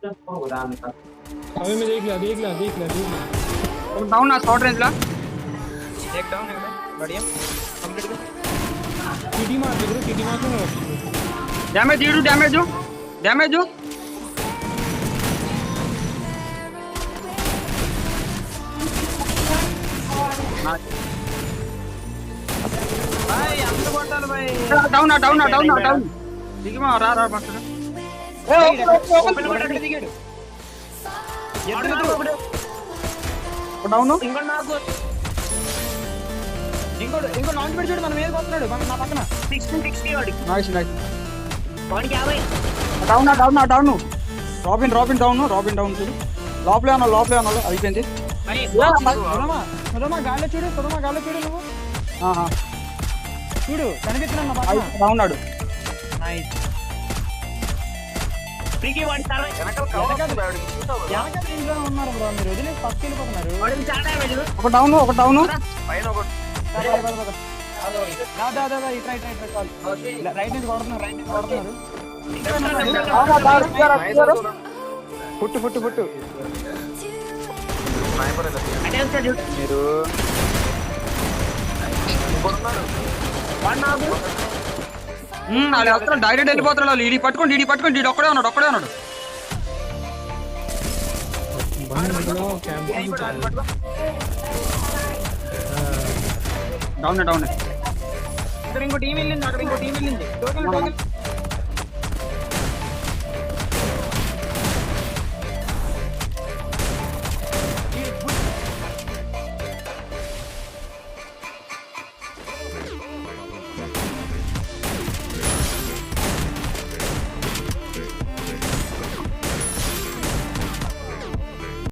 हवे में देख लिया। डाउन ना शॉर्ट रेंज ला एक डाउन बढ़िया कंप्लीट कर। टीटी मार दे ब्रो, टीटी मार दूंगा। डैमेज डैमेज भाई अंदर కొట్టాలి भाई डाउन దిగిమా రా పక్కన ఓపెన్ కొట్టాడు దిగాడు ఎత్తు డౌన్ ఇంకో లాంచ్ పెట్టి చూడు మన మీద కొడుతున్నాడు నా పక్కన 60 వాడికి నైస్ వాడికి 50 డౌన్ రాబిన్ డౌన్ చూడు లోపలే అన్నా అయిపోయింది भाई సురమా గాల్లో చూడు నువ్వు. చూడు కనిపిస్తున్నాడు నా పక్కన. బాగున్నాడు నైస్ ఫ్రీకి వాడి సర్వై వెనక దీంట్లో ఉన్నారు బ్రో, మీరు వదిలేసి పక్కకి వెళ్ళిపోతున్నారు. వాడికి చాలా డ్యామేజ్ ఒక డౌన్ పైన ఒకటి ఇట్రా చాలు. రైట్ నుంచి కొడుతున్నారు. పుట్టు అటెన్షన్ చూడు మీరు డైరెక్ట్ వెళ్ళిపోతున్నాడు ఈడి పట్టుకోండి ఈడు ఒక్కడే ఉన్నాడు బండిలో క్యాంప్ డౌన్ ఇక్కడ ఇంకో టీం వెళ్ళింది టోకెన్